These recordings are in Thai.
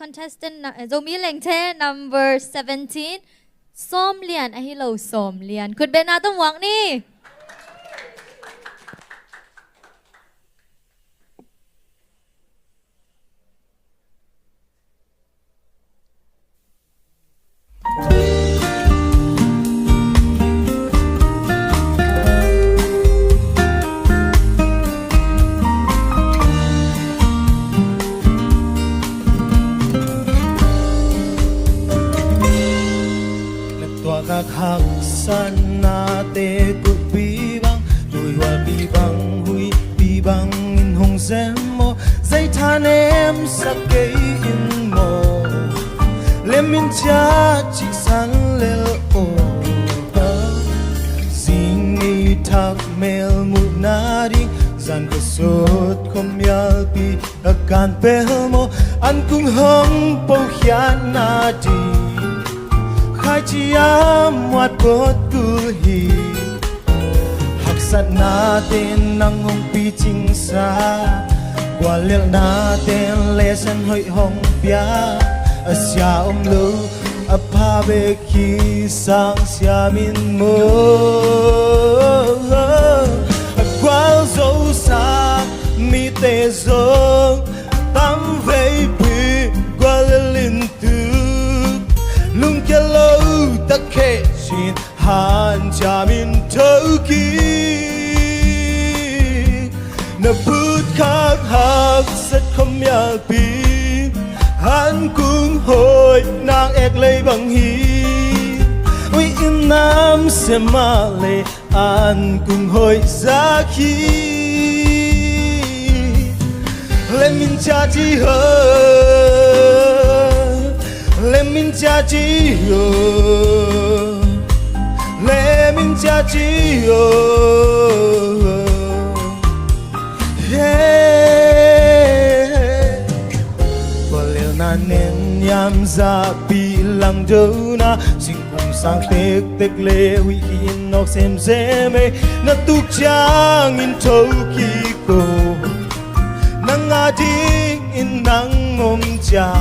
contestant Zomi Lengte number 17 Som Lian Ahilo Som Lian คุณเบนนาต้องหวังนี่khắc san na te ku bi bang đôi hoa bi bang hui bi bang in hồng xem mo dây than em sắc cây in mo lem in cha chỉ sang lel o sing ni thak mel mu na di zan ko sot kom yal pi akan pel mo an kung hong po hian na di khai chi am wat bot ku hi hak sat na ten nang hong pi ching sa kwa lel na ten le san hoi hong pia asya lu a pa be ki sang sia min mo kwa zo sa mi te zo tam vei pi kwa lelin tu lung kia lâu ta khe xin han cha min thâu ki na phút khắc hắc rất không nhal pi han cũng hồi nàng ek lấy bằng hi ôi in nam se ma le an cũng hồi ra khi lên min cha chi hơn lên min cha chi yo lên min cha chi yo qua leo na nên yam za pi lang đâu na sinh cùng sang tek tek le hui in nok sem sem na tuk chang in thâu ki ko nang a ding in nang om cha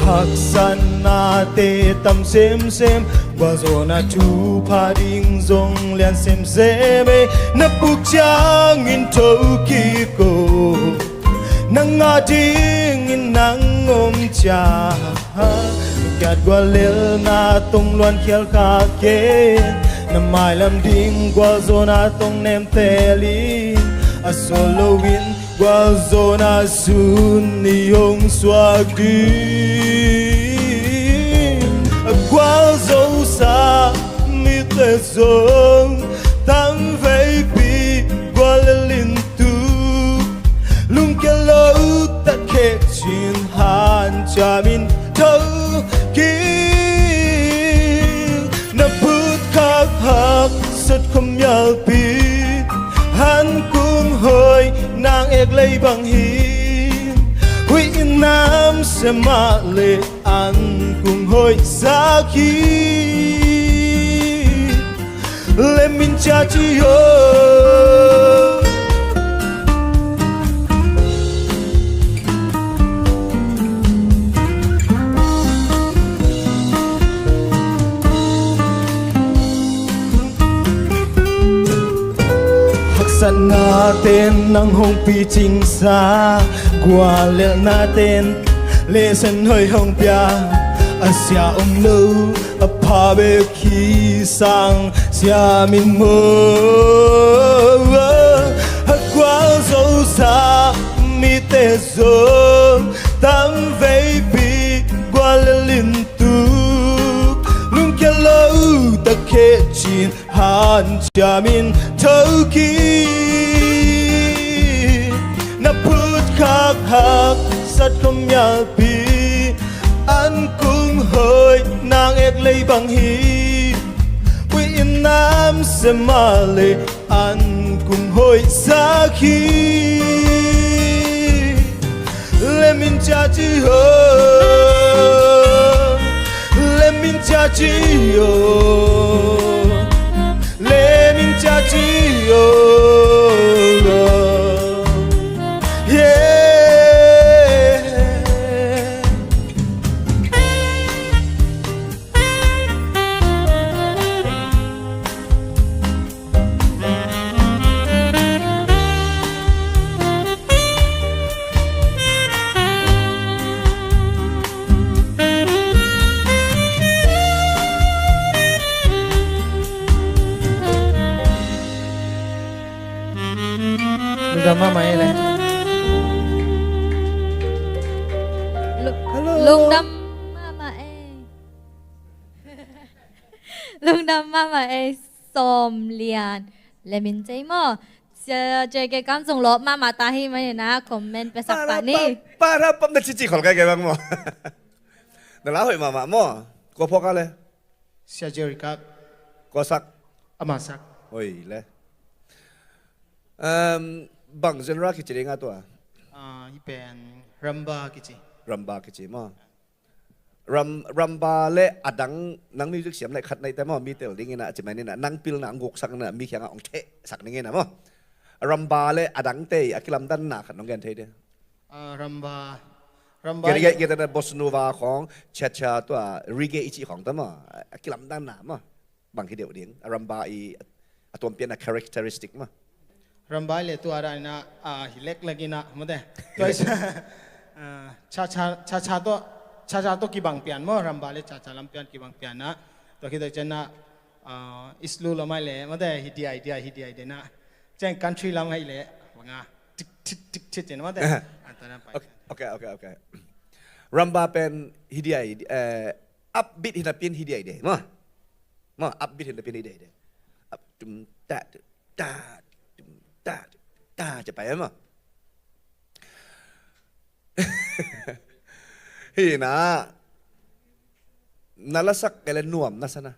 hak san na te tam sem sem qua zo na chu pa ding zong lian sem sem na puk chang in thâu ki ko nang a ding in nang om cha kat qua lel na tong loan khial kha ke na mai lam ding qua zo na tong nem te li a solo win qua zo na sun ni hong swag di qua dấu xa mi te sông tăng vây pi qua lên tu lung kia lâu ta khe chín han cha min thâu ki na phút khắc hắc rất không nhal pi han cũng hồi nàng ek lấy bằng hi hui in nam se ma le an cùng hồi xa khi lên min cha chi yo hak san na ten nang hong pi ching sa qua lel na ten le san hơi hong pia asia lu a pa be ki sang sia min mo ha qua zo sa mi te zo tam vei pi qua lin tu lung kia lâu ta khe chin han cha min thâu ki na phút khắc hắc rất không nhal pi an cũng hơi nàng ek lấy bằng hi quy in nam se ma le an cũng hồi xa khi le min cha chi ho le min cha chi yo le min cha chi yo yeah ดำมาไหมเลย ลุงดำมาเองลุงดำมาเองส้มเลียนเลมินใจมั่วเจอแกกำส่งลบมาตาให้มาเนี่ยนะคอมเมนต์ไปสักปะนี่ para pam na chichi khol kai bang mo na la hoi mama mo ko phoka le เสียเจริกัก ko sak อามาสัก oi le bang genre ki chiri nga to ที่เป็นรัมบากิจิ ramba ki chi mo ramba le adang nang music siam lai khat nai ta mo mi tel ding ina chi mai ni na nang pil na ngok sak na mi khyang ong the sak ni na mo ramba le adang te akilam dan na khat nong gen the de รัมบารัมบา เกตนะบอสโนวาของชาตัวรีเกอิจิของตั้มอ่ะกิลำด้านหนามอ่ะบางทีเดียวเดียงรัมบาอีตัวเปลี่ยนอะ characteristic มั้ง รัมบาเลยตัวอะไรนะฮิเล็กเลยกินะมั้งเด้ตัวชาตัวกี่บางเปลี่ยนมั้งรัมบาเลยชาลำเปลี่ยนกี่บางเปลี่ยนนะตัวคิดว่าจะนะอิสลูละไม่เลยมั้งเด้ฮิดีไอเดียนะเจ้า country ละไม่เลยว่าไงทิกนะมั้งเด้อันนั้นไป โอเครัมบาเป็นฮิดีไออัพบิทฮินาเป็นฮิดีไอเดมั้งอัพบิทฮินาเป็นฮิดีไอเดอัพจุ่มตาจุ่มตาจะไปมั้งฮีนะนั่นละสักเกลนวมนั่นซะนะ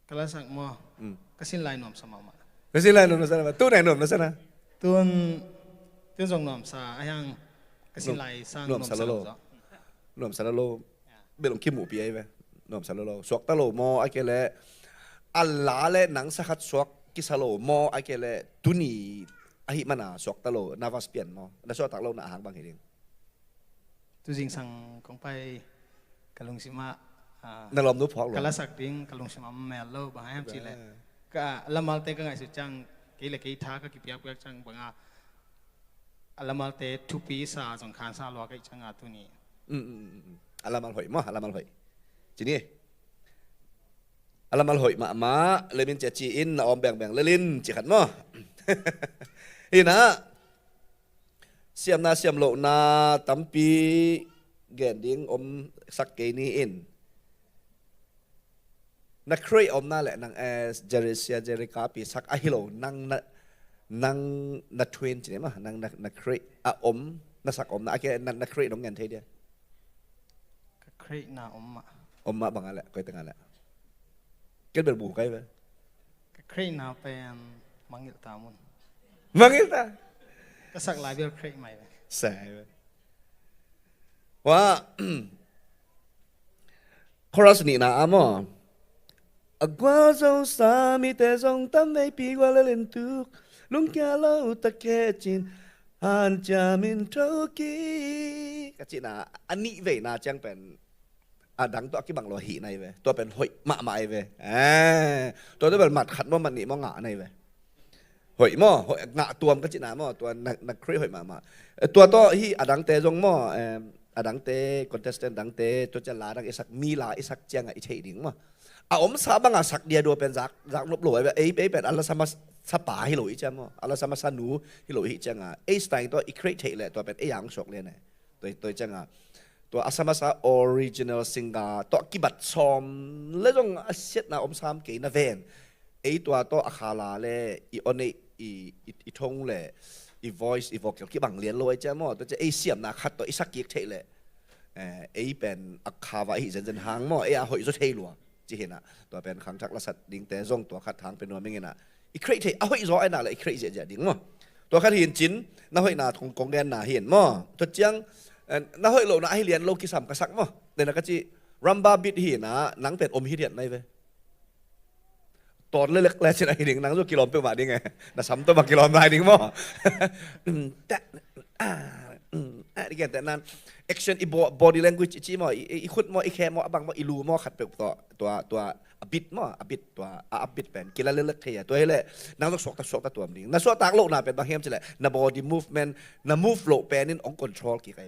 kalau sang mo kasin lain nom sama maนั่นสิไรนวมนั่นซะนะตู้ไหนนวมนั่นซะนะ tuan song nom sa ayang kasin lain sang nom sa lo นวมสารโลเบลงขี้หมูปีไอ้เว้ยนวมสารโลสวกตะโลมอไอ้เกลอัลลาเลหนังสักสวกกิสโลมอไอ้เกลตุนีอหิมานาสวกตะโลนาวาสเปียนมอแล้วสวกตักโลน่ะหางบางเฮง tu jing sang kong pai kalung sima นั่นลมนุพอกหรอ kala sak ding kalung sima mel lo ba ham chi le ka lamal te ka ngai su chang ke le ke tha ka ki piak piak chang banga alamal te tu pi sa song khan sa lo ka chang a tu ni อัลลามัลหอยมั้งอัลลามัลหอยจีนี่อัลลามัลหอยมาเลยมินเจจีอินนะออมแบ่งเลลินจีขัดมั้งฮีนะเสียมนาเสียมโลนาตั้มปีแกนดิ้งอมสักเกนี่อินนักครีอมนั่นแหละนางเอสเจริเซียเจริกาปีสักอะฮิโลนางนักทวินจีนี่มั้งนางนักครีอะอมนักสักอมนะอะแกนักครีน้องเงินเทียเดีย ka kre na omma Omma bang ala ko tengah ala. Kel berbu kai ba. ka kre na pen mangil tamun Mangil ta. ka sak lai ber kre mai ba Sai ba. Wa chorus ni na amo. Agwa zo sa mi te zong tam nei pi gwa le len tuk. Lung kya lo ta ke chin han cha min thoki. Ka chi na ani ve na chang pen ดังตัวกี่บังโลหิในเว้ตัวเป็นหอยมะไม้เว้ตัวที่เป็นหมัดขัดว่ามันนี่มองหงาในเว้หอยหม้อหอยหงาตัวมันก็จีน่าหม้อตัวนักครีหอยมาตัวต่อที่ดังเตจงหม้อดังเตคอนเทสเตนดังเตตัวจะลาดังอิสักมีลาอิสักเจียงไอเฉยดิ่งมั้งอมสาบังสักเดียดูเป็นจักลบหลวยเว้เป็นอัลลาสมาสปาฮิโลอิจังมั้งอัลลาสมาสนูฮิโลอิจังสไตล์ตัวอีครีเทเลยตัวเป็นอย่างสกเลยเนี่ยตัวจังตัวอาสามาซาออริจินัลซิงกาตัวกิบัตซอมเรื่องอาเซียนนะอมสามเกย์นะเวนตัวอาคาลาเล่อีออนอีทงเล่อี voice อี vocal กี่บังเลียนลอยจ้ะมั้งตัวจะเสียมนะขัดตัวอีสักเกียกเทเลยเป็นอาคาวาอีเซนหางมั้งหอยสุดเทลัวจีเห็นนะตัวเป็นขังจักรสัตดิ่งแต่ซงตัวขัดทางเป็นนัวไม่เงี้ยนะอีเครเทหอยร้อยน่ะเลยอีเครเจดิ่งมั้งตัวขัดเห็นจินน่ะหอยน่ะของกองแดนน่ะเห็นมั้งตัวเจียงน่าหอยโลน่ะให้เรียนโลกิสัมกษักมั้งแต่นักจีรัมบาบิดหีนะหนังเป็ดอมฮิเดียนไม่เว้ตอนเล็กๆแล้วจะได้ดิ่งหนังตัวกิโลเปมาดิ่งไงน่ะซ้ำตัวมากิโลมาดิ่งมั้งแต่ดิแกแต่นั้น action อี body language จีมั้งอีขุดมั้งอีแคมั้งบางมั้งอีลูมั้งขัดเปลือกตัวบิดมั้งบิดตัวบิดเป็นกินแล้วเล็กๆเทียตัวให้เลยนังต้องสกตัวมันดิ่งนักสวดตากโลกน่ะเป็นบางเฮียมใช่ไหมนับ body movement นับ move โลกเป็นนี่อง control กี่ไง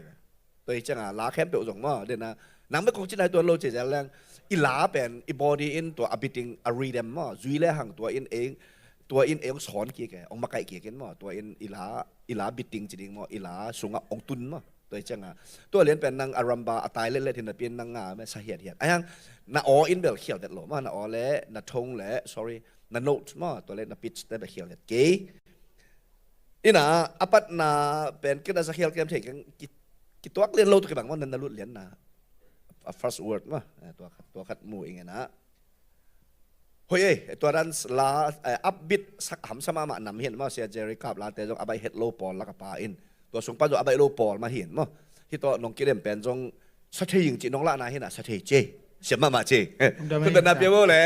ตัวจังลาแคมเปลส่งมั้งเดี๋ยวนะนังไม่คงจินในตัวโลกเจ๋งแรงอีลาเป็นอี body in ตัวบิดอิงรีเดมมั้งจุยเล่หังตัวอินเอง ตัวอินเอลสอนกี่แกองมาไกเกี่ยกันมั้งตัวอินอีลาบิดติงจริงมั้งอีลาสุงะองตุนมั้งตัวจังอ่ะตัวเรียนเป็นนางอารัมบาตายเล่นๆที่นั่นเป็นนางงาไม่สาเหตุไอ้ยังน่าอ๋ออินเบลเขียวเด็ดหรอมั้งน่าอ๋อเละน่าทงเละ sorry น่าโน้ตมั้งตัวเล่นน่าพิชได้แบบเขียวเด็ดเก๋อีน่ะอาปัดน่าเป็นก็น่าสาเหตุเกมเทกันกิตัวเรียนโลตัวกี่บางวันนั้นน่าลุ้นเรียนน่ะ first word มั้งตัวขัดหมู่เองนะเฮ้ยตัวนั้นลาอัพบิดสักหำสมามาหนำเห็นมั้งเสียเจริกับลาแต่จงอบายเฮดโลปอลแล้วก็ปาอินตัวสงปัจจุอบายโลปอลมาเห็นมั้งที่ตัวน้องกิเลมเป็นจงสัตย์ยิงจีน้องละนาเห็นอ่ะสัตย์เจเสียมาเจคุณเป็นนาเปียวเลย